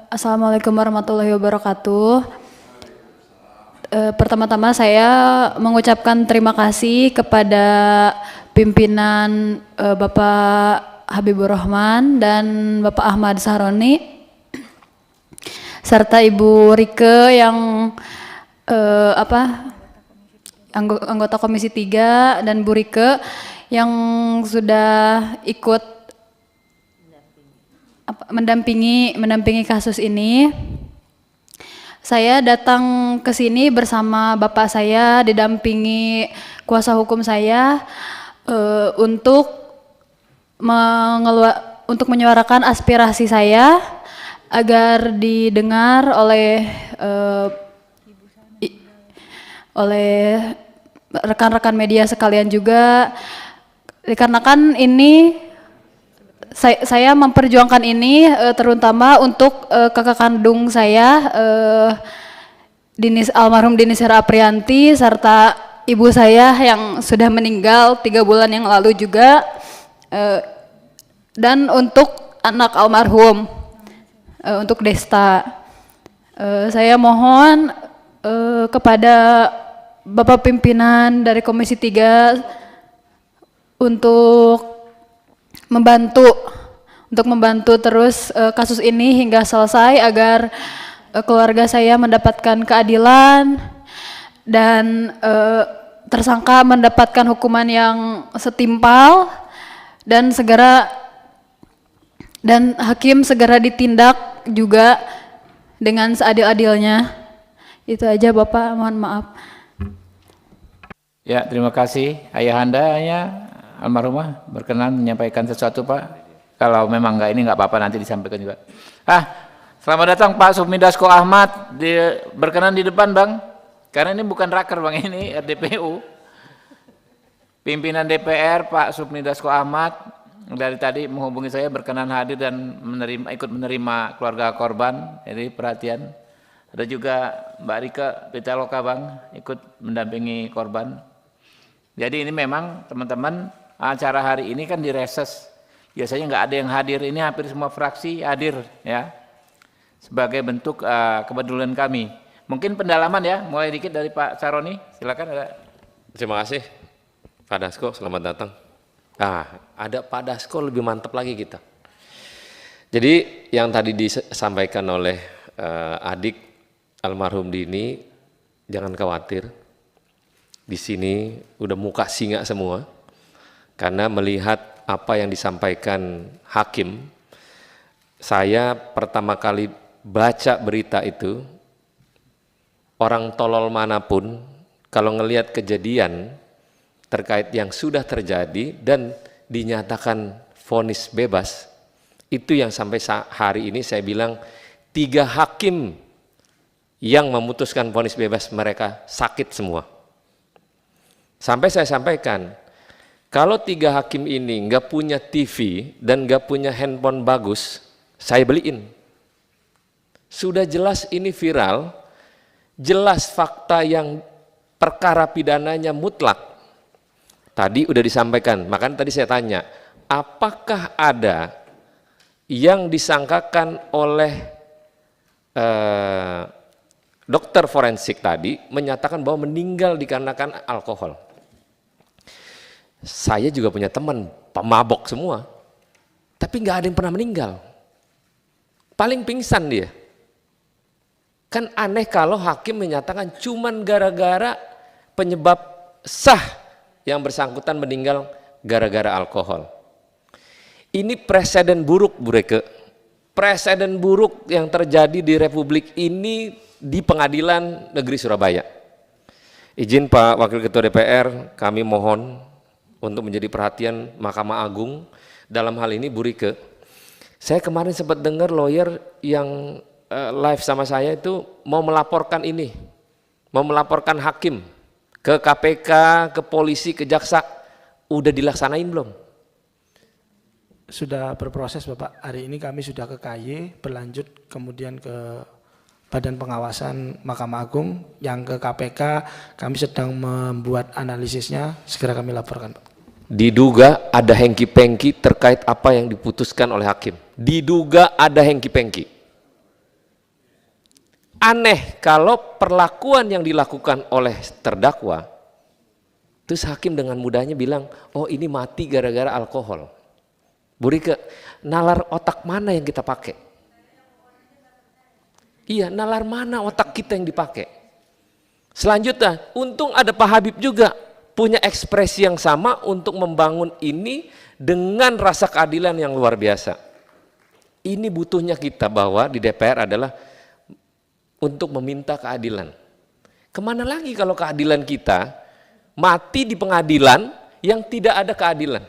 Assalamualaikum warahmatullahi wabarakatuh. Pertama-tama saya mengucapkan terima kasih kepada pimpinan Bapak Habibur Rahman dan Bapak Ahmad Sahroni serta Ibu Rike yang anggota Komisi 3 dan Bu Rike yang sudah ikut mendampingi kasus ini. Saya datang ke sini bersama bapak saya didampingi kuasa hukum saya untuk menyuarakan aspirasi saya agar didengar oleh rekan-rekan media sekalian juga, dikarenakan ini saya memperjuangkan ini terutama untuk kakak kandung saya almarhum Dini Sera Aprianti serta ibu saya yang sudah meninggal 3 bulan yang lalu juga, dan untuk anak almarhum untuk Desta. Saya mohon kepada Bapak pimpinan dari Komisi 3 untuk membantu terus kasus ini hingga selesai agar keluarga saya mendapatkan keadilan dan tersangka mendapatkan hukuman yang setimpal dan hakim segera ditindak juga dengan seadil-adilnya. Itu aja Bapak, mohon maaf. Ya, terima kasih. Ayahandanya almarhumah berkenan menyampaikan sesuatu, Pak. Kalau memang nggak apa-apa, nanti disampaikan juga. Selamat datang Pak Supmi Dasko Ahmad, berkenan di depan Bang, karena ini bukan raker Bang, ini RDPU. Pimpinan DPR Pak Supmi Dasko Ahmad dari tadi menghubungi saya, berkenan hadir dan ikut menerima keluarga korban. Jadi perhatian. Ada juga Mbak Rika Pitaloka Bang, ikut mendampingi korban. Jadi ini memang teman-teman, acara hari ini kan direses, biasanya nggak ada yang hadir, ini hampir semua fraksi hadir ya, sebagai bentuk kepedulian kami. Mungkin pendalaman ya, mulai dikit dari Pak Saroni, silakan. Terima kasih Pak Dasko, selamat datang. Ada Pak Dasko lebih mantap lagi kita. Jadi yang tadi disampaikan oleh adik almarhum Dini, jangan khawatir, di sini udah muka singa semua. Karena melihat apa yang disampaikan hakim, saya pertama kali baca berita itu, orang tolol manapun kalau ngelihat kejadian terkait yang sudah terjadi dan dinyatakan vonis bebas, itu yang sampai hari ini saya bilang 3 hakim yang memutuskan vonis bebas mereka sakit semua. Sampai saya sampaikan, kalau 3 hakim ini nggak punya TV dan nggak punya handphone bagus, saya beliin. Sudah jelas ini viral, jelas fakta yang perkara pidananya mutlak. Tadi udah disampaikan, makanya tadi saya tanya, apakah ada yang disangkakan oleh dokter forensik tadi menyatakan bahwa meninggal dikarenakan alkohol? Saya juga punya teman pemabok semua, tapi nggak ada yang pernah meninggal. Paling pingsan dia. Kan aneh kalau hakim menyatakan cuman gara-gara penyebab sah yang bersangkutan meninggal gara-gara alkohol. Ini presiden buruk, Bu Reke. Presiden buruk yang terjadi di Republik ini di Pengadilan Negeri Surabaya. Izin Pak Wakil Ketua DPR, kami mohon untuk menjadi perhatian Mahkamah Agung dalam hal ini Bu Rike. Saya kemarin sempat dengar lawyer yang live sama saya itu mau melaporkan ini, mau melaporkan hakim ke KPK, ke polisi, ke jaksa. Udah dilaksanain belum? Sudah berproses Bapak, hari ini kami sudah ke KY, berlanjut kemudian ke Badan Pengawasan Mahkamah Agung, yang ke KPK kami sedang membuat analisisnya, segera kami laporkan Pak. Diduga ada hengki-pengki terkait apa yang diputuskan oleh hakim. Diduga ada hengki-pengki. Aneh kalau perlakuan yang dilakukan oleh terdakwa, terus hakim dengan mudahnya bilang, oh ini mati gara-gara alkohol. Bu Rike, nalar otak mana yang kita pakai? Iya, nalar mana otak kita yang dipakai? Selanjutnya, untung ada Pak Habib juga punya ekspresi yang sama untuk membangun ini dengan rasa keadilan yang luar biasa. Ini butuhnya kita bahwa di DPR adalah untuk meminta keadilan. Kemana lagi kalau keadilan kita mati di pengadilan yang tidak ada keadilan?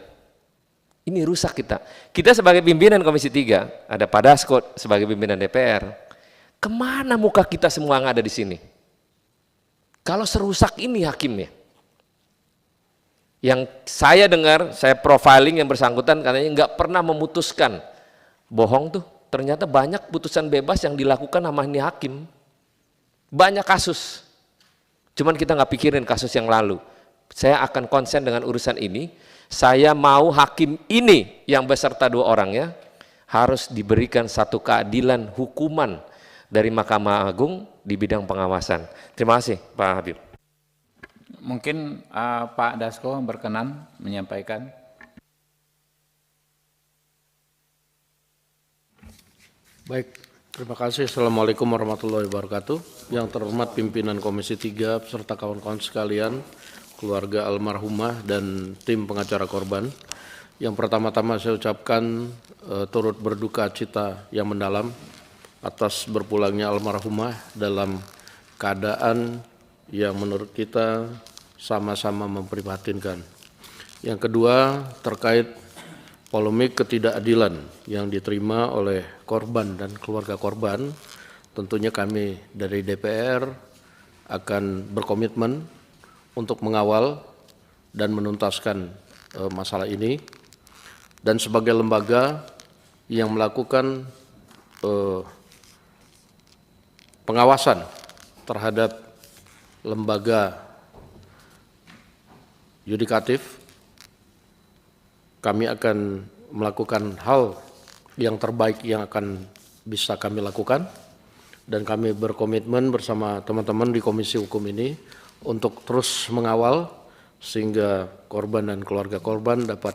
Ini rusak kita. Kita sebagai pimpinan Komisi 3, ada Pak Dasko sebagai pimpinan DPR. Kemana muka kita semua yang ada di sini? Kalau serusak ini hakimnya. Yang saya dengar, saya profiling yang bersangkutan katanya nggak pernah memutuskan. Bohong tuh, ternyata banyak putusan bebas yang dilakukan sama ini hakim. Banyak kasus. Cuman kita nggak pikirin kasus yang lalu. Saya akan konsen dengan urusan ini. Saya mau hakim ini yang beserta 2 orangnya harus diberikan satu keadilan hukuman dari Mahkamah Agung di bidang pengawasan. Terima kasih Pak Habib. Mungkin Pak Dasko berkenan menyampaikan. Baik, terima kasih. Assalamualaikum warahmatullahi wabarakatuh. Yang terhormat pimpinan Komisi 3 beserta kawan-kawan sekalian, keluarga almarhumah dan tim pengacara korban. Yang pertama-tama saya ucapkan turut berduka cita yang mendalam atas berpulangnya almarhumah dalam keadaan yang menurut kita sama-sama memprihatinkan. Yang kedua, terkait polemik ketidakadilan yang diterima oleh korban dan keluarga korban, tentunya kami dari DPR akan berkomitmen untuk mengawal dan menuntaskan masalah ini. Dan sebagai lembaga yang melakukan pengawasan terhadap lembaga yudikatif, kami akan melakukan hal yang terbaik yang akan bisa kami lakukan, dan kami berkomitmen bersama teman-teman di Komisi Hukum ini untuk terus mengawal sehingga korban dan keluarga korban dapat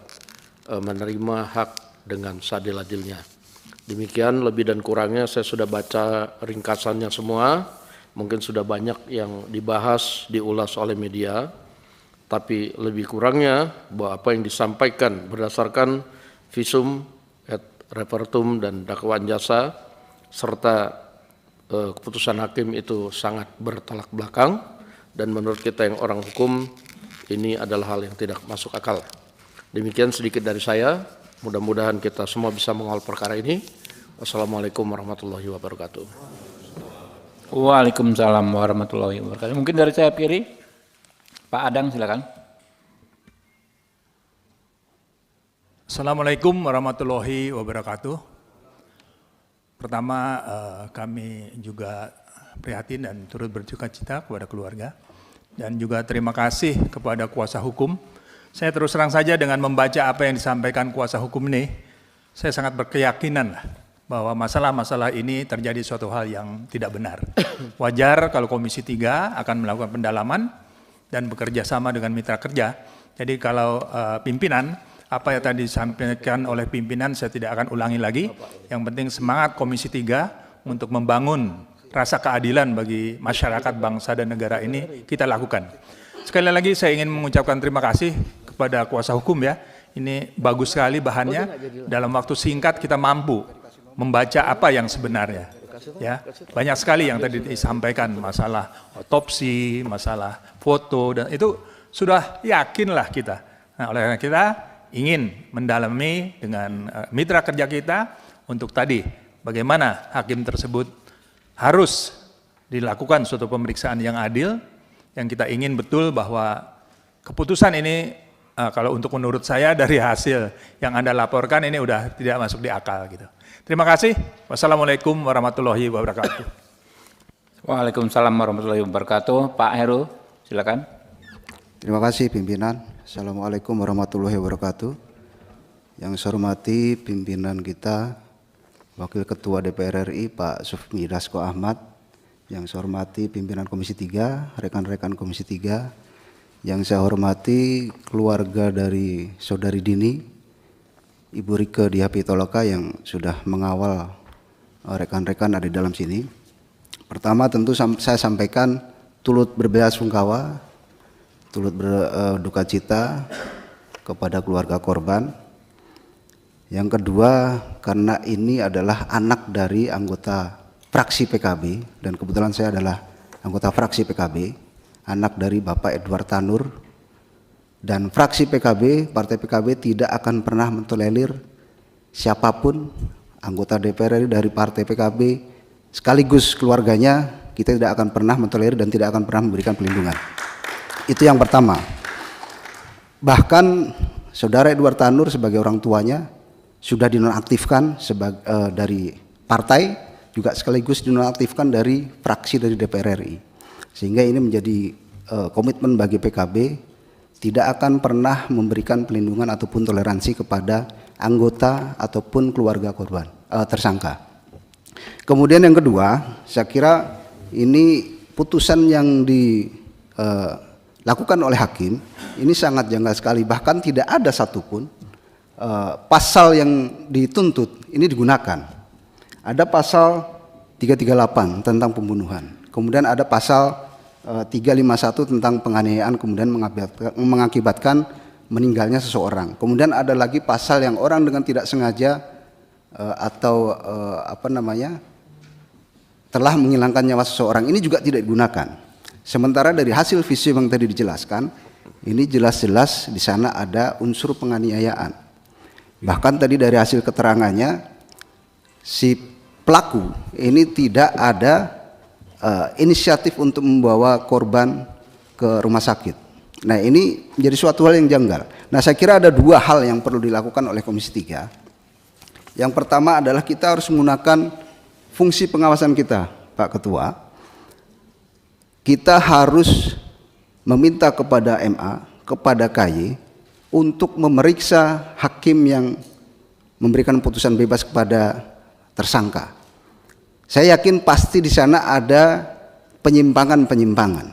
menerima hak dengan seadil-adilnya. Demikian lebih dan kurangnya saya sudah baca ringkasannya semua, mungkin sudah banyak yang dibahas, diulas oleh media, tapi lebih kurangnya bahwa apa yang disampaikan berdasarkan visum, et repertum dan dakwaan jasa serta keputusan hakim itu sangat bertolak belakang, dan menurut kita yang orang hukum ini adalah hal yang tidak masuk akal. Demikian sedikit dari saya, mudah-mudahan kita semua bisa mengawal perkara ini. Wassalamualaikum warahmatullahi wabarakatuh. Waalaikumsalam warahmatullahi wabarakatuh. Mungkin dari saya kiri, Pak Adang silakan. Assalamualaikum warahmatullahi wabarakatuh. Pertama, kami juga prihatin dan turut berduka cita kepada keluarga, dan juga terima kasih kepada kuasa hukum. Saya terus terang saja dengan membaca apa yang disampaikan kuasa hukum ini, saya sangat berkeyakinan bahwa masalah-masalah ini terjadi suatu hal yang tidak benar. Wajar kalau Komisi 3 akan melakukan pendalaman dan bekerja sama dengan mitra kerja. Jadi kalau pimpinan, apa yang tadi disampaikan oleh pimpinan saya tidak akan ulangi lagi. Yang penting semangat Komisi 3 untuk membangun rasa keadilan bagi masyarakat bangsa dan negara ini kita lakukan. Sekali lagi saya ingin mengucapkan terima kasih kepada kuasa hukum ya. Ini bagus sekali bahannya. Dalam waktu singkat kita mampu membaca apa yang sebenarnya. Ya, banyak sekali yang tadi disampaikan, masalah otopsi, masalah foto, dan itu sudah yakinlah kita. Nah, oleh karena kita ingin mendalami dengan mitra kerja kita untuk tadi bagaimana hakim tersebut harus dilakukan suatu pemeriksaan yang adil, yang kita ingin betul bahwa keputusan ini kalau untuk menurut saya dari hasil yang Anda laporkan ini udah tidak masuk di akal gitu. Terima kasih. Wassalamualaikum warahmatullahi wabarakatuh. Waalaikumsalam warahmatullahi wabarakatuh. Pak Heru, silakan. Terima kasih pimpinan. Assalamualaikum warahmatullahi wabarakatuh. Yang saya hormati pimpinan kita, Wakil Ketua DPR RI Pak Sufmi Dasko Ahmad, yang saya hormati pimpinan Komisi 3, rekan-rekan Komisi 3, yang saya hormati keluarga dari Saudari Dini, Ibu Rike Diah Pitaloka yang sudah mengawal rekan-rekan ada di dalam sini. Pertama tentu saya sampaikan turut berbelasungkawa, turut berduka cita kepada keluarga korban. Yang kedua, karena ini adalah anak dari anggota fraksi PKB, dan kebetulan saya adalah anggota fraksi PKB, anak dari Bapak Edward Tanur, dan fraksi PKB, partai PKB tidak akan pernah mentolerir siapapun anggota DPR dari partai PKB sekaligus keluarganya, kita tidak akan pernah mentolerir dan tidak akan pernah memberikan pelindungan. Itu yang pertama. Bahkan Saudara Edward Tanur sebagai orang tuanya sudah dinonaktifkan dari partai, juga sekaligus dinonaktifkan dari fraksi dari DPR RI. Sehingga ini menjadi komitmen bagi PKB, tidak akan pernah memberikan pelindungan ataupun toleransi kepada anggota ataupun keluarga korban tersangka. Kemudian yang kedua, saya kira ini putusan yang dilakukan oleh hakim ini sangat janggal sekali, bahkan tidak ada satupun pasal yang dituntut ini digunakan. Ada pasal 338 tentang pembunuhan, kemudian ada pasal 351 tentang penganiayaan kemudian mengakibatkan meninggalnya seseorang. Kemudian ada lagi pasal yang orang dengan tidak sengaja atau telah menghilangkan nyawa seseorang, ini juga tidak digunakan. Sementara dari hasil visum yang tadi dijelaskan, ini jelas-jelas di sana ada unsur penganiayaan. Bahkan tadi dari hasil keterangannya, si pelaku ini tidak ada inisiatif untuk membawa korban ke rumah sakit. Nah, ini menjadi suatu hal yang janggal. Nah, saya kira ada dua hal yang perlu dilakukan oleh Komisi 3. Yang pertama adalah kita harus menggunakan fungsi pengawasan kita, Pak Ketua. Kita harus meminta kepada MA, kepada KY untuk memeriksa hakim yang memberikan putusan bebas kepada tersangka. Saya yakin pasti di sana ada penyimpangan-penyimpangan.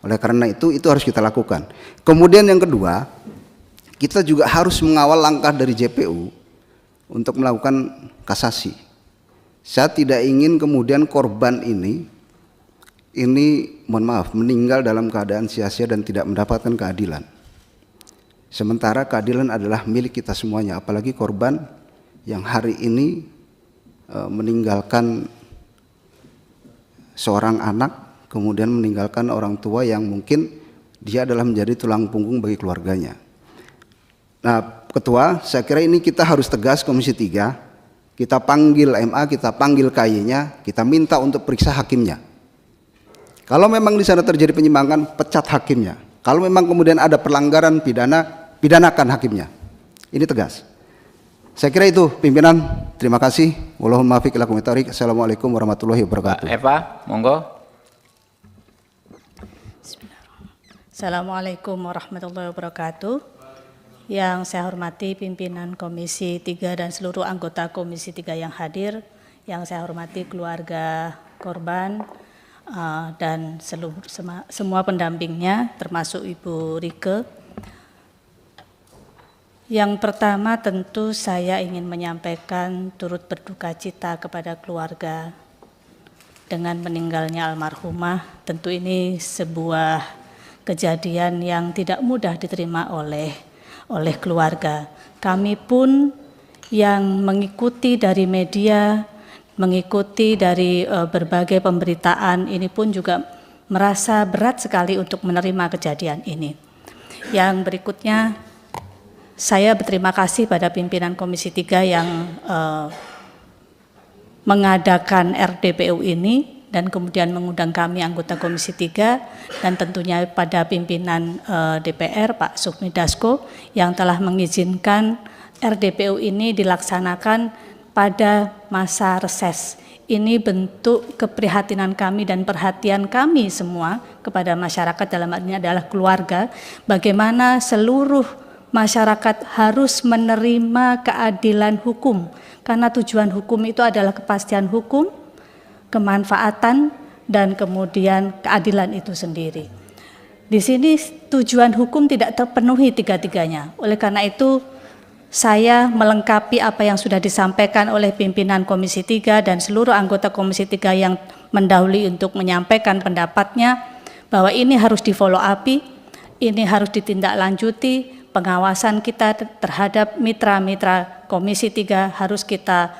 Oleh karena itu harus kita lakukan. Kemudian yang kedua, kita juga harus mengawal langkah dari JPU untuk melakukan kasasi. Saya tidak ingin kemudian korban ini mohon maaf meninggal dalam keadaan sia-sia dan tidak mendapatkan keadilan. Sementara keadilan adalah milik kita semuanya, apalagi korban yang hari ini meninggalkan seorang anak, kemudian meninggalkan orang tua yang mungkin dia adalah menjadi tulang punggung bagi keluarganya. Nah, Ketua, saya kira ini kita harus tegas Komisi 3, kita panggil MA, kita panggil KY-nya, kita minta untuk periksa hakimnya. Kalau memang di sana terjadi penyimpangan, pecat hakimnya. Kalau memang kemudian ada pelanggaran pidana, pidanakan hakimnya. Ini tegas. Saya kira itu pimpinan. Terima kasih. Wallahumma muwaffiq ila aqwamit thoriq. Assalamualaikum warahmatullahi wabarakatuh. Eva, monggo. Assalamualaikum warahmatullahi wabarakatuh. Yang saya hormati pimpinan Komisi 3 dan seluruh anggota Komisi 3 yang hadir, yang saya hormati keluarga korban dan semua pendampingnya, termasuk Ibu Rike. Yang pertama tentu saya ingin menyampaikan turut berduka cita kepada keluarga dengan meninggalnya almarhumah. Tentu ini sebuah kejadian yang tidak mudah diterima oleh keluarga. Kami pun yang mengikuti dari media, mengikuti dari berbagai pemberitaan ini pun juga merasa berat sekali untuk menerima kejadian ini. Yang berikutnya, saya berterima kasih pada pimpinan Komisi 3 yang mengadakan RDPU ini dan kemudian mengundang kami anggota Komisi 3 dan tentunya pada pimpinan DPR Pak Sufmi Dasko yang telah mengizinkan RDPU ini dilaksanakan pada masa reses. Ini bentuk keprihatinan kami dan perhatian kami semua kepada masyarakat, dalam hal ini adalah keluarga, bagaimana seluruh masyarakat harus menerima keadilan hukum, karena tujuan hukum itu adalah kepastian hukum, kemanfaatan, dan kemudian keadilan itu sendiri. Di sini tujuan hukum tidak terpenuhi tiga-tiganya. Oleh karena itu saya melengkapi apa yang sudah disampaikan oleh pimpinan Komisi 3 dan seluruh anggota Komisi 3 yang mendahului untuk menyampaikan pendapatnya bahwa ini harus di follow up, ini harus ditindaklanjuti, pengawasan kita terhadap mitra-mitra Komisi 3 harus kita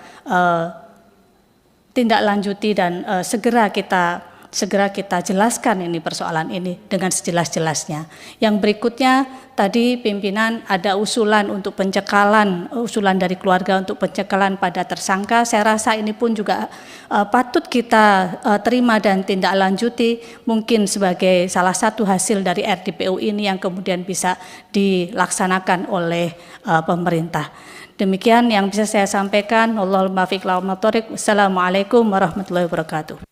tindaklanjuti dan segera kita jelaskan ini persoalan ini dengan sejelas-jelasnya. Yang berikutnya tadi pimpinan ada usulan untuk pencekalan, usulan dari keluarga untuk pencekalan pada tersangka. Saya rasa ini pun juga patut kita terima dan tindak lanjuti, mungkin sebagai salah satu hasil dari RDPU ini yang kemudian bisa dilaksanakan oleh pemerintah. Demikian yang bisa saya sampaikan. Wallahul muwaffiq ila aqwamit thoriq. Wassalamualaikum warahmatullahi wabarakatuh.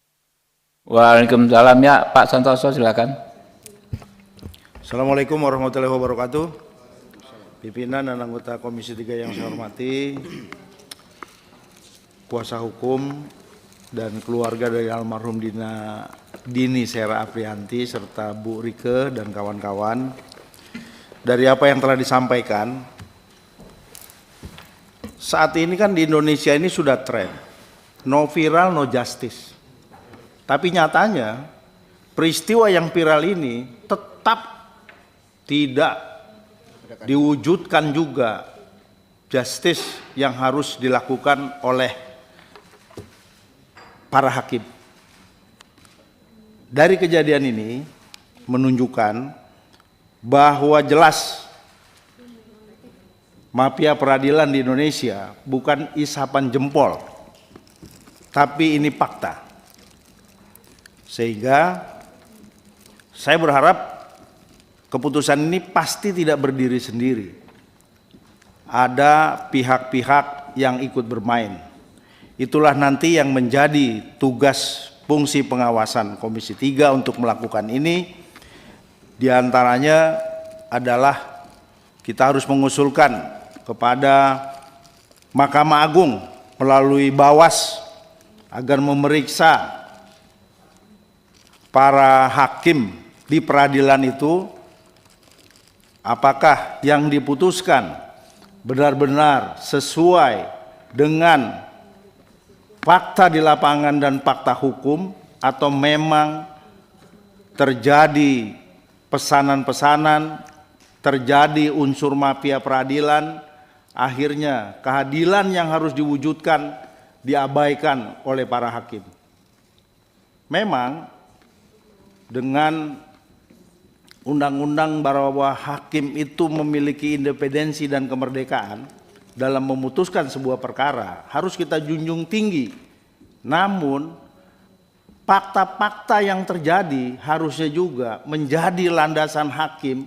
Waalaikumsalam, ya Pak Santoso, silakan. Assalamualaikum warahmatullahi wabarakatuh. Pimpinan dan anggota Komisi 3 yang saya hormati, kuasa hukum dan keluarga dari almarhum Dini Sera Aprianti serta Bu Rike dan kawan-kawan. Dari apa yang telah disampaikan, saat ini kan di Indonesia ini sudah tren, no viral, no justice. Tapi nyatanya peristiwa yang viral ini tetap tidak diwujudkan juga justice yang harus dilakukan oleh para hakim. Dari kejadian ini menunjukkan bahwa jelas mafia peradilan di Indonesia bukan isapan jempol, tapi ini fakta. Sehingga saya berharap keputusan ini pasti tidak berdiri sendiri. Ada pihak-pihak yang ikut bermain. Itulah nanti yang menjadi tugas fungsi pengawasan Komisi 3 untuk melakukan ini. Di antaranya adalah kita harus mengusulkan kepada Mahkamah Agung melalui Bawas agar memeriksa para hakim di peradilan itu apakah yang diputuskan benar-benar sesuai dengan fakta di lapangan dan fakta hukum atau memang terjadi pesanan-pesanan, terjadi unsur mafia peradilan, akhirnya keadilan yang harus diwujudkan diabaikan oleh para hakim. Memang dengan undang-undang bahwa hakim itu memiliki independensi dan kemerdekaan dalam memutuskan sebuah perkara harus kita junjung tinggi. Namun fakta-fakta yang terjadi harusnya juga menjadi landasan hakim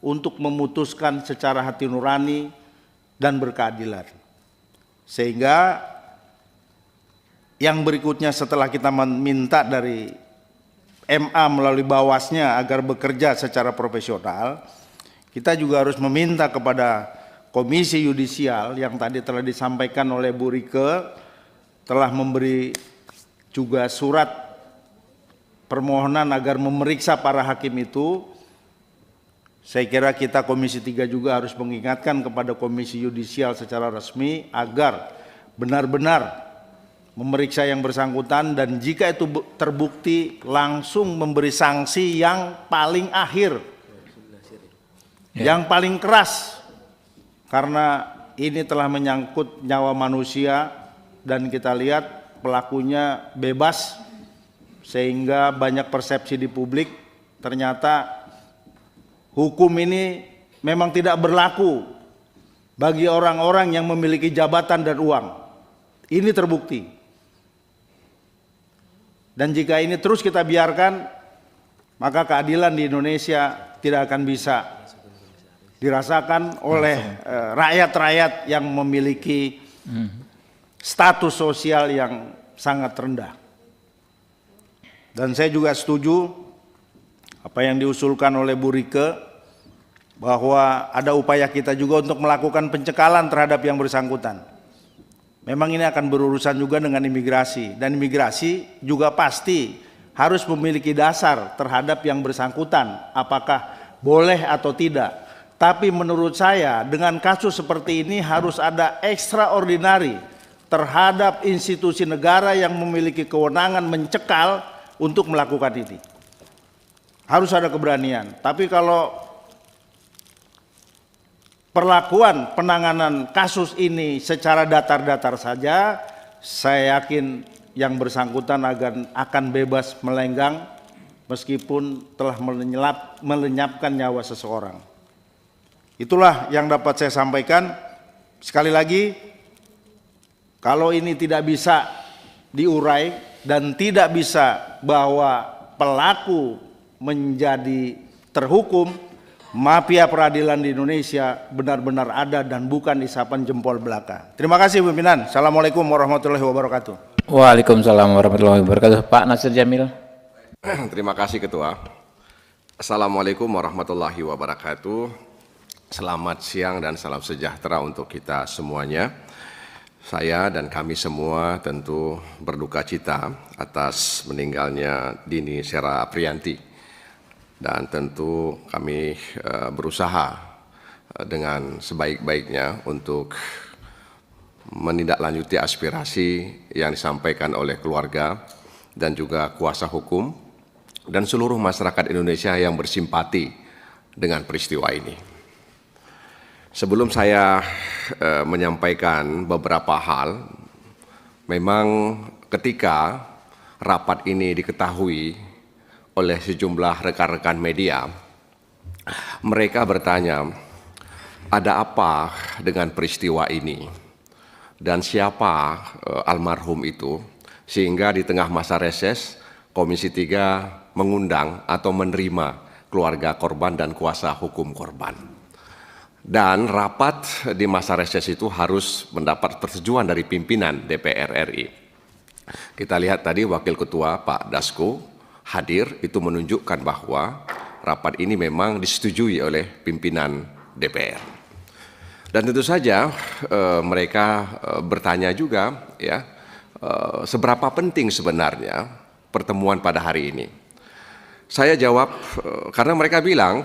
untuk memutuskan secara hati nurani dan berkeadilan. Sehingga yang berikutnya setelah kita meminta dari MA melalui Bawasnya agar bekerja secara profesional, kita juga harus meminta kepada Komisi Yudisial yang tadi telah disampaikan oleh Bu Rike, telah memberi juga surat permohonan agar memeriksa para hakim itu. Saya kira kita Komisi 3 juga harus mengingatkan kepada Komisi Yudisial secara resmi agar benar-benar memeriksa yang bersangkutan dan jika itu terbukti langsung memberi sanksi yang paling akhir, yang paling keras, karena ini telah menyangkut nyawa manusia dan kita lihat pelakunya bebas sehingga banyak persepsi di publik ternyata hukum ini memang tidak berlaku bagi orang-orang yang memiliki jabatan dan uang. Ini terbukti. Dan jika ini terus kita biarkan, maka keadilan di Indonesia tidak akan bisa dirasakan oleh rakyat-rakyat yang memiliki status sosial yang sangat rendah. Dan saya juga setuju apa yang diusulkan oleh Bu Rike, bahwa ada upaya kita juga untuk melakukan pencekalan terhadap yang bersangkutan. Memang ini akan berurusan juga dengan imigrasi, dan imigrasi juga pasti harus memiliki dasar terhadap yang bersangkutan, apakah boleh atau tidak. Tapi menurut saya dengan kasus seperti ini harus ada extraordinary terhadap institusi negara yang memiliki kewenangan mencekal untuk melakukan ini. Harus ada keberanian. Tapi kalau perlakuan penanganan kasus ini secara datar-datar saja, saya yakin yang bersangkutan akan bebas melenggang meskipun telah melenyapkan nyawa seseorang. Itulah yang dapat saya sampaikan. Sekali lagi, kalau ini tidak bisa diurai dan tidak bisa bahwa pelaku menjadi terhukum, mafia peradilan di Indonesia benar-benar ada dan bukan isapan jempol belaka. Terima kasih pimpinan. Assalamualaikum warahmatullahi wabarakatuh. Waalaikumsalam warahmatullahi wabarakatuh. Pak Nasir Jamil. Terima kasih Ketua. Assalamualaikum warahmatullahi wabarakatuh. Selamat siang dan salam sejahtera untuk kita semuanya. Saya dan kami semua tentu berduka cita atas meninggalnya Dini Sera Aprianti. Dan tentu kami berusaha dengan sebaik-baiknya untuk menindaklanjuti aspirasi yang disampaikan oleh keluarga dan juga kuasa hukum dan seluruh masyarakat Indonesia yang bersimpati dengan peristiwa ini. Sebelum saya menyampaikan beberapa hal, memang ketika rapat ini diketahui oleh sejumlah rekan-rekan media, mereka bertanya, ada apa dengan peristiwa ini? Dan siapa almarhum itu? Sehingga di tengah masa reses, Komisi 3 mengundang atau menerima keluarga korban dan kuasa hukum korban. Dan rapat di masa reses itu harus mendapat persetujuan dari pimpinan DPR RI. Kita lihat tadi Wakil Ketua Pak Dasko hadir, itu menunjukkan bahwa rapat ini memang disetujui oleh pimpinan DPR. Dan tentu saja mereka bertanya juga, ya, seberapa penting sebenarnya pertemuan pada hari ini. Saya jawab, karena mereka bilang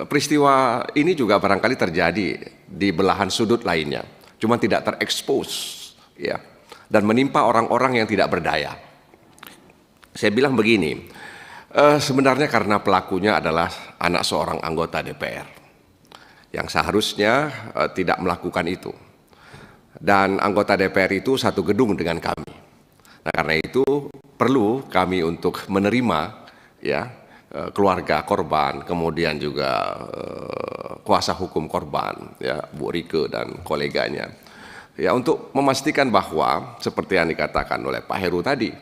peristiwa ini juga barangkali terjadi di belahan sudut lainnya, cuma tidak terekspos, ya, dan menimpa orang-orang yang tidak berdaya. Saya bilang begini, sebenarnya karena pelakunya adalah anak seorang anggota DPR, yang seharusnya tidak melakukan itu. Dan anggota DPR itu satu gedung dengan kami. Nah, karena itu perlu kami untuk menerima, ya, keluarga korban, kemudian juga kuasa hukum korban, ya, Bu Rike dan koleganya, ya, untuk memastikan bahwa seperti yang dikatakan oleh Pak Heru tadi,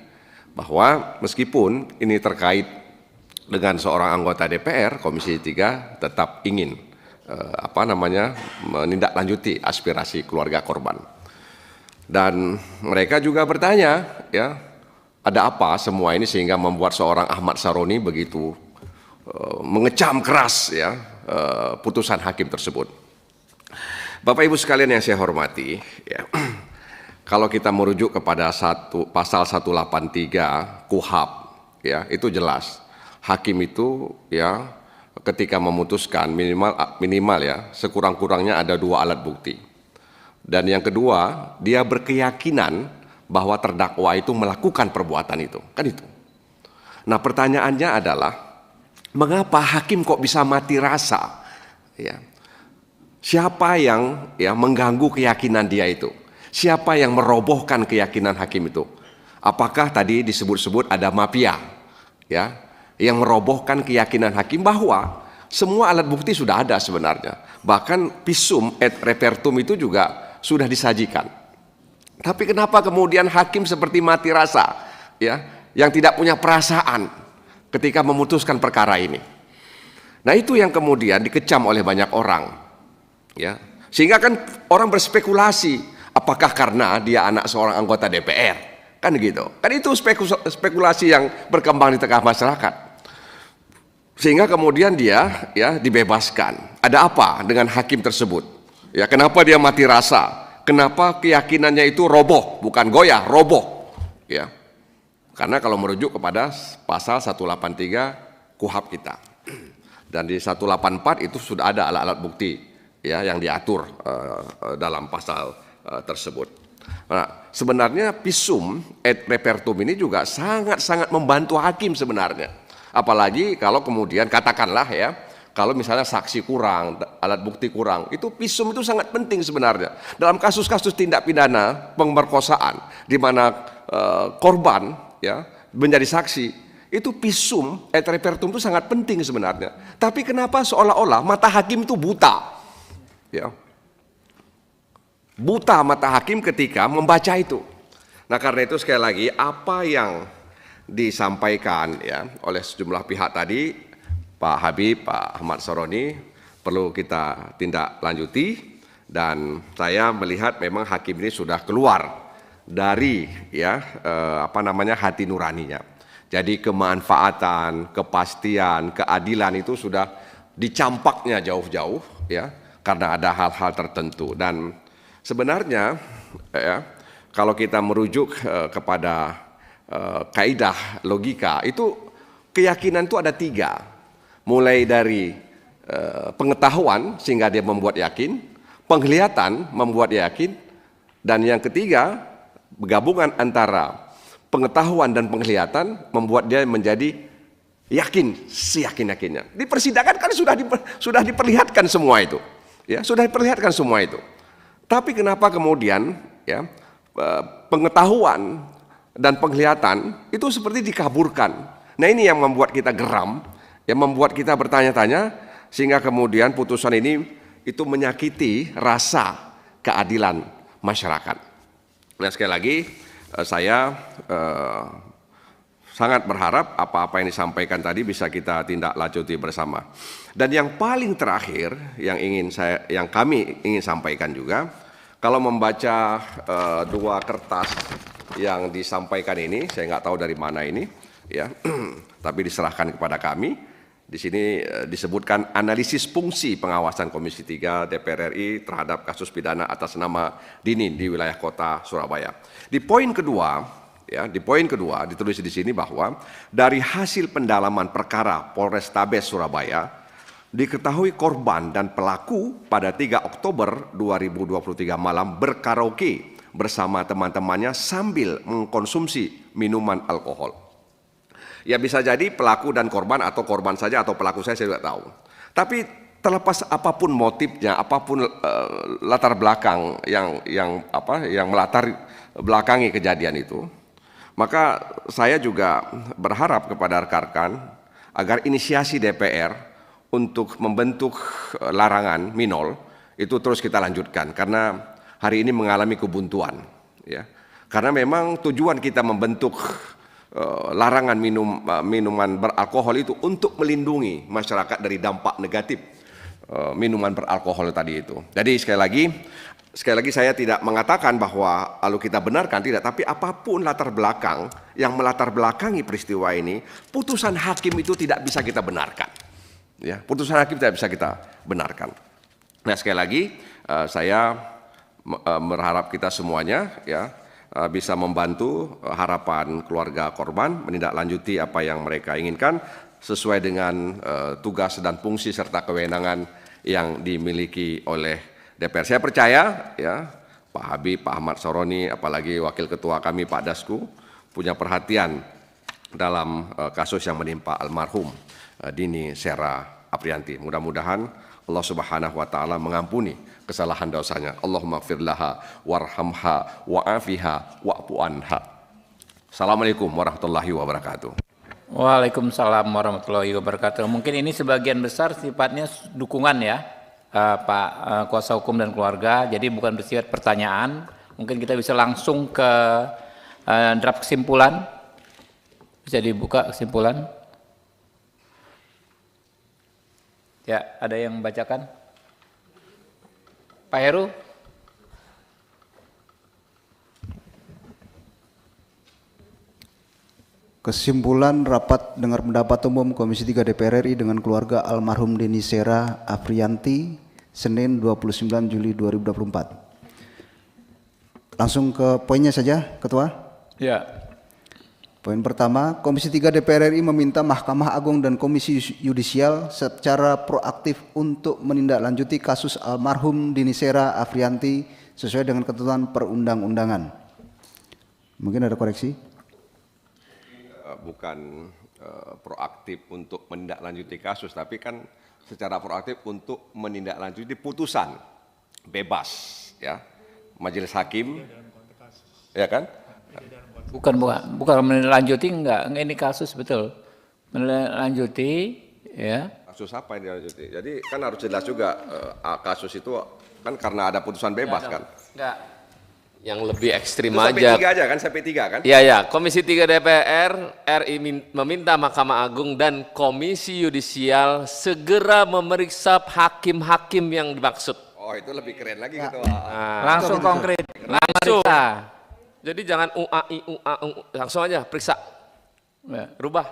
bahwa meskipun ini terkait dengan seorang anggota DPR, Komisi 3 tetap ingin menindaklanjuti aspirasi keluarga korban. Dan mereka juga bertanya, ya, ada apa semua ini sehingga membuat seorang Ahmad Saroni begitu mengecam keras, ya, putusan hakim tersebut. Bapak Ibu sekalian yang saya hormati, ya, kalau kita merujuk kepada pasal 183 KUHAP, ya, itu jelas hakim itu, ya, ketika memutuskan minimal ya sekurang-kurangnya ada 2 alat bukti. Dan yang kedua, dia berkeyakinan bahwa terdakwa itu melakukan perbuatan itu, kan itu. Nah, pertanyaannya adalah mengapa hakim kok bisa mati rasa? Ya. Siapa yang, ya, mengganggu keyakinan dia itu? Siapa yang merobohkan keyakinan hakim itu? Apakah tadi disebut-sebut ada mafia, ya, yang merobohkan keyakinan hakim bahwa semua alat bukti sudah ada sebenarnya. Bahkan visum et repertum itu juga sudah disajikan. Tapi kenapa kemudian hakim seperti mati rasa, ya, yang tidak punya perasaan ketika memutuskan perkara ini? Nah, itu yang kemudian dikecam oleh banyak orang, ya, sehingga kan orang berspekulasi apakah karena dia anak seorang anggota DPR, kan gitu? Kan itu spekulasi yang berkembang di tengah masyarakat, sehingga kemudian dia, ya, dibebaskan. Ada apa dengan hakim tersebut? Ya, kenapa dia mati rasa? Kenapa keyakinannya itu roboh, bukan goyah, roboh, ya. Karena kalau merujuk kepada pasal 183 KUHP kita. Dan di 184 itu sudah ada alat-alat bukti ya yang diatur dalam pasal tersebut. Nah, sebenarnya visum et repertum ini juga sangat-sangat membantu hakim sebenarnya. Apalagi kalau kemudian katakanlah ya, kalau misalnya saksi kurang, alat bukti kurang, itu visum itu sangat penting sebenarnya. Dalam kasus-kasus tindak pidana pemerkosaan di mana korban ya menjadi saksi, itu visum et repertum itu sangat penting sebenarnya. Tapi kenapa seolah-olah mata hakim itu buta? Ya. Buta mata hakim ketika membaca itu. Nah, karena itu sekali lagi apa yang disampaikan ya oleh sejumlah pihak tadi, Pak Habib, Pak Ahmad Saroni, perlu kita tindak lanjuti, dan saya melihat memang hakim ini sudah keluar dari hati nuraninya. Jadi kemanfaatan, kepastian, keadilan itu sudah dicampaknya jauh-jauh ya, karena ada hal-hal tertentu. Dan sebenarnya ya, kalau kita merujuk kepada kaidah logika itu, keyakinan itu ada 3, mulai dari pengetahuan sehingga dia membuat yakin, penglihatan membuat yakin, dan yang ketiga gabungan antara pengetahuan dan penglihatan membuat dia menjadi yakin, seyakin-yakinnya. Di persidangan kan sudah diperlihatkan semua itu, ya sudah diperlihatkan semua itu. Tapi kenapa kemudian ya pengetahuan dan penglihatan itu seperti dikaburkan? Nah, ini yang membuat kita geram, yang membuat kita bertanya-tanya, sehingga kemudian putusan ini itu menyakiti rasa keadilan masyarakat. Nah, sekali lagi saya sangat berharap apa-apa yang disampaikan tadi bisa kita tindak lanjuti bersama. Dan yang paling terakhir yang kami ingin sampaikan juga, kalau membaca 2 kertas yang disampaikan ini, saya nggak tahu dari mana ini, ya, tapi diserahkan kepada kami. Di sini disebutkan analisis fungsi pengawasan Komisi 3 DPR RI terhadap kasus pidana atas nama Dini di wilayah Kota Surabaya. Di poin kedua, ya, ditulis di sini bahwa dari hasil pendalaman perkara Polrestabes Surabaya, diketahui korban dan pelaku pada 3 Oktober 2023 malam berkaraoke bersama teman-temannya sambil mengkonsumsi minuman alkohol. Ya, bisa jadi pelaku dan korban, atau korban saja atau pelaku saya tidak tahu. Tapi terlepas apapun motifnya, apapun latar belakang yang melatar belakangi kejadian itu, maka saya juga berharap kepada rekan-rekan agar inisiasi DPR untuk membentuk larangan minol itu terus kita lanjutkan, karena hari ini mengalami kebuntuan, ya. Karena memang tujuan kita membentuk larangan minuman beralkohol itu untuk melindungi masyarakat dari dampak negatif minuman beralkohol tadi itu. Jadi sekali lagi saya tidak mengatakan bahwa lalu kita benarkan, tidak, tapi apapun latar belakang yang melatar belakangi peristiwa ini, putusan hakim itu tidak bisa kita benarkan. Ya, putusan hakim tidak bisa kita benarkan. Nah, sekali lagi saya berharap kita semuanya ya bisa membantu harapan keluarga korban menindaklanjuti apa yang mereka inginkan sesuai dengan tugas dan fungsi serta kewenangan yang dimiliki oleh DPR. Saya percaya ya Pak Habib, Pak Ahmad Saroni, apalagi Wakil Ketua kami Pak Dasku punya perhatian dalam kasus yang menimpa almarhum Dini Sera Aprianti. Mudah-mudahan Allah Subhanahu wa taala mengampuni kesalahan dosanya. Allahumma ighfir laha warhamha wa'afiha wa'fu anha. Assalamualaikum warahmatullahi wabarakatuh. Waalaikumsalam warahmatullahi wabarakatuh. Mungkin ini sebagian besar sifatnya dukungan ya, Pak kuasa hukum dan keluarga. Jadi bukan bersifat pertanyaan. Mungkin kita bisa langsung ke draft kesimpulan. Bisa dibuka kesimpulan. Ya, ada yang membacakan? Pak Heru? Kesimpulan rapat dengar pendapat umum Komisi 3 DPR RI dengan keluarga almarhum Dini Sera Aprianti, Senin 29 Juli 2024. Langsung ke poinnya saja, Ketua. Ya. Poin pertama, Komisi 3 DPR RI meminta Mahkamah Agung dan Komisi Yudisial secara proaktif untuk menindaklanjuti kasus almarhum Dini Sera Afrianti sesuai dengan ketentuan perundang-undangan. Mungkin ada koreksi? Bukan proaktif untuk menindaklanjuti kasus, tapi kan secara proaktif untuk menindaklanjuti putusan bebas, ya, majelis hakim, ya kan? Bukan menindaklanjuti, enggak, ini kasus betul. Menindaklanjuti, ya. Kasus apa yang dilanjuti? Jadi kan harus jelas juga kasus itu kan karena ada putusan bebas kan? Enggak. Yang lebih ekstrim Itu aja. P3 aja kan, saya P3 kan? Iya, ya. Komisi 3 DPR RI meminta Mahkamah Agung dan Komisi Yudisial segera memeriksa hakim-hakim yang dimaksud. Oh, itu lebih keren lagi gitu. Langsung konkret. Langsung. Meriksa. Jadi jangan langsung aja periksa. Ya. Rubah.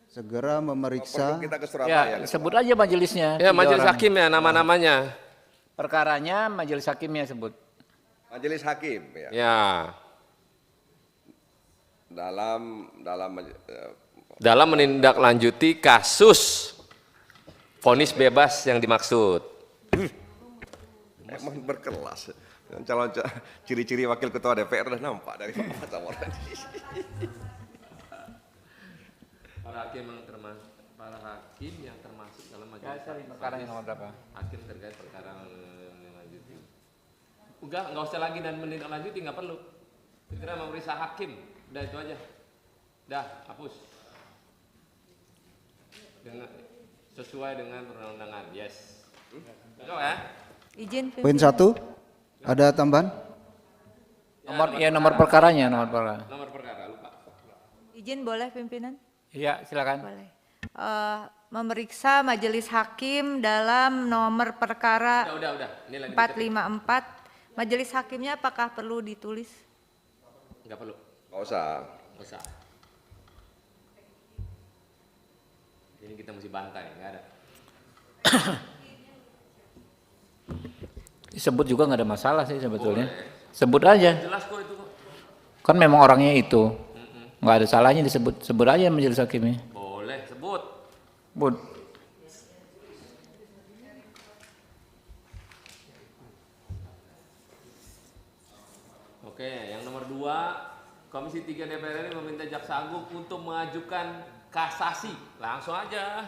Segera memeriksa. Kita ke Surabaya. Ya, sebut aja majelisnya. Ya, 3 majelis orang. hakim ya nama-namanya. Perkaranya majelis hakimnya sebut. Majelis hakim ya. Ya. Dalam Menindaklanjuti kasus vonis bebas yang dimaksud. emang berkelas. Calon ciri-ciri wakil ketua DPR udah nampak dari Pak Samor tadi. Para hakim yang termasuk dalam majelis Perkara yang nomor berapa? hakim terkait perkara menindaklanjuti. Enggak usah lagi dan menindaklanjuti, nggak perlu. Segera memeriksa hakim, udah itu aja. Dah, hapus. Sesuai dengan perundang-undangan, yes. Betul ya? Izin Poin 1, ada tambahan? Nomor perkaranya, nomor perkara. Nomor perkara, lupa. izin boleh pimpinan? Iya, silakan. Boleh. Memeriksa majelis hakim dalam nomor perkara Udah. Ini lagi 454. Majelis hakimnya apakah perlu ditulis? Enggak perlu. Nggak usah. Nggak usah. Ini kita mesti bantai, nggak ada. Disebut juga nggak ada masalah sih sebetulnya. Sebut aja. Jelas kok itu kok. Kan memang orangnya itu. Nggak ada salahnya disebut. Sebut aja majelis hakimnya. Boleh, sebut. Bud. Oke, yang nomor 2, Komisi 3 DPR RI meminta Jaksa Agung untuk mengajukan kasasi. Langsung aja.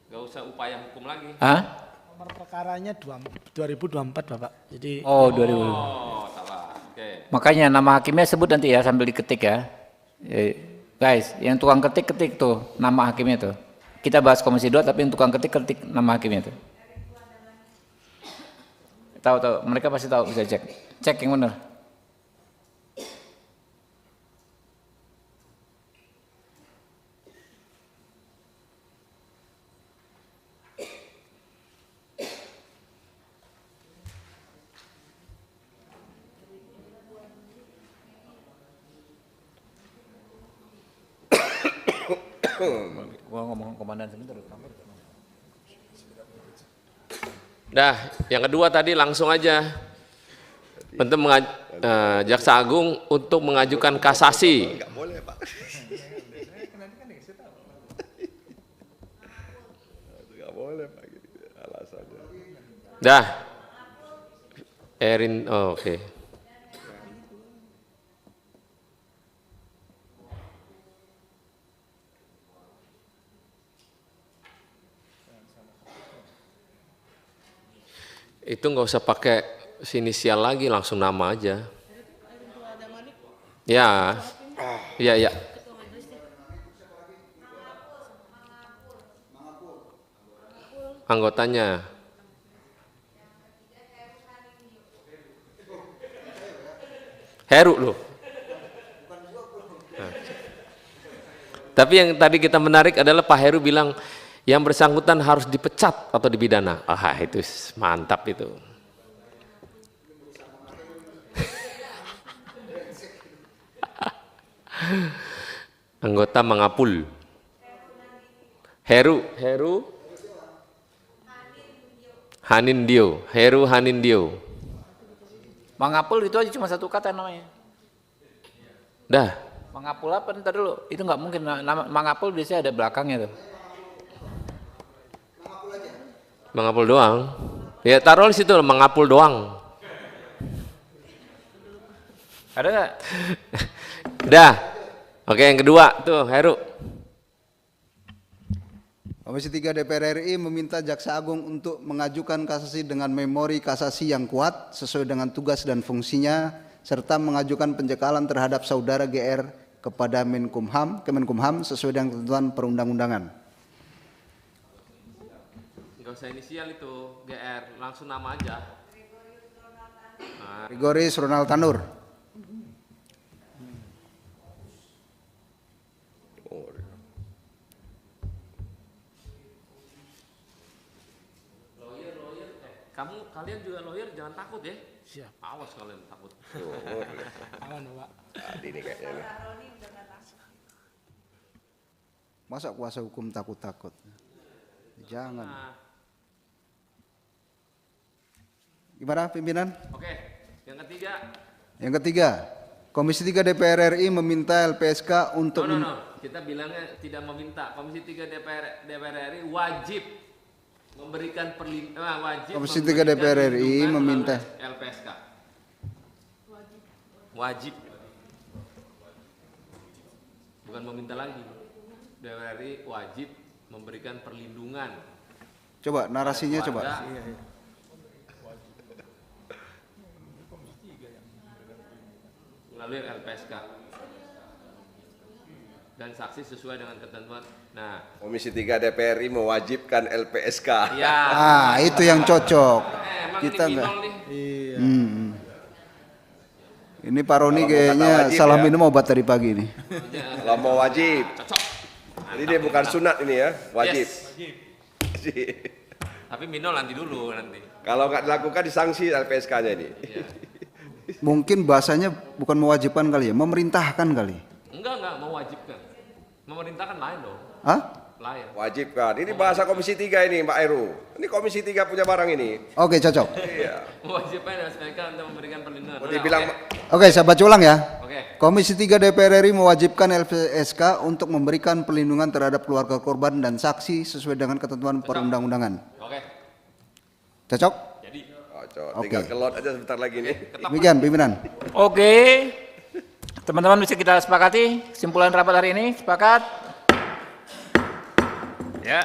Nggak usah upaya hukum lagi. Hah? Nomor perkaranya 2024 Bapak. Jadi Oh, 2000. Oh, salah. Oke. Makanya nama hakimnya sebut nanti ya sambil diketik ya. Guys, yang tukang ketik tuh nama hakimnya tuh. Kita bahas Komisi 2 tapi yang tukang ketik nama hakimnya tuh. Tahu, mereka pasti tahu, bisa cek. Cek yang benar. Gua ngomong komandan sebentar. Dah, yang kedua tadi langsung aja. Untuk Jaksa Agung untuk mengajukan kasasi. Nggak boleh Pak. Nggak boleh Pak. Alasannya. Dah. Erin, oh, oke. Itu nggak usah pakai inisial lagi, langsung nama aja. Ya, ya. Anggotanya. Heru loh. Nah. Tapi yang tadi kita menarik adalah Pak Heru bilang yang bersangkutan harus dipecat atau dipidana. Ah, itu mantap itu. Anggota Mangapul. Heru Hanindio. Heru Hanindio. Mangapul itu aja cuma satu kata namanya. Dah. Mangapul apa ntar dulu? Itu nggak mungkin. Nama Mangapul biasanya ada belakangnya tuh. Mangapul doang. Ya taruh di situ Mangapul doang. Ada nggak? Udah. Oke, yang kedua tuh Heru. Komisi 3 DPR RI meminta Jaksa Agung untuk mengajukan kasasi dengan memori kasasi yang kuat sesuai dengan tugas dan fungsinya serta mengajukan pencekalan terhadap saudara GR kepada Kemenkumham sesuai dengan ketentuan perundang-undangan. Enggak usah inisial itu GR, langsung nama aja. Grigoris Ronald Tanur. Kalian juga lawyer jangan takut ya. Siap. Awas kalian takut. Aman, Pak. Ini kayaknya. Masa kuasa hukum takut-takut? Jangan. Gimana pimpinan? Oke, yang ketiga. Yang ketiga, Komisi 3 DPR RI meminta LPSK untuk Kita bilangnya tidak meminta. Komisi 3 DPR RI wajib memberikan Komisi 3 DPR RI meminta LPSK. Wajib. Bukan meminta lagi. DPR RI wajib memberikan perlindungan. Coba narasinya coba. Melalui LPSK. Dan saksi sesuai dengan ketentuan. Nah, Komisi 3 DPR RI mewajibkan LPSK. ya. Itu yang cocok. Kita enggak. Iya. Ini Pak Roni Kalau kayaknya wajib salah ya. minum obat tadi pagi nih. Kalau mau wajib. Ini dia bukan sunat ini ya, wajib. Tapi minol nanti dulu nanti. Kalau nggak dilakukan disanksi LPSK-nya ini. Iya. Mungkin bahasanya bukan mewajibkan kali ya, memerintahkan kali. Enggak mewajibkan. Memerintahkan lain dong. Hah? Lain. Wajibkan. Ini bahasa Komisi 3 ini Mbak Eru. Ini Komisi 3 punya barang ini. Oke, cocok. Iya. Mewajibkan LPSK untuk memberikan perlindungan. Mau dibilang Oke, saya baca ulang ya. Oke. Komisi 3 DPR RI mewajibkan LPSK untuk memberikan perlindungan terhadap keluarga korban dan saksi sesuai dengan ketentuan perundang-undangan. Oke. Cocok? Jadi. tinggal kelot aja sebentar lagi nih. Demikian pimpinan. Oke. Teman-teman bisa kita sepakati kesimpulan rapat hari ini, sepakat? Ya.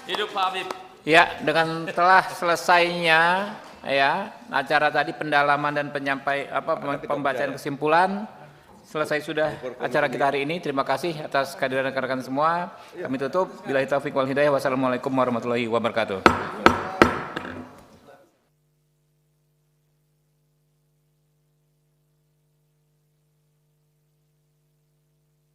Hidup Pak Habib. Ya, dengan telah selesainya ya acara tadi pendalaman dan pembacaan kesimpulan, selesai sudah acara kita hari ini. Terima kasih atas kehadiran rekan-rekan semua. Kami tutup. Billahi taufiq wal hidayah. Wassalamualaikum warahmatullahi wabarakatuh.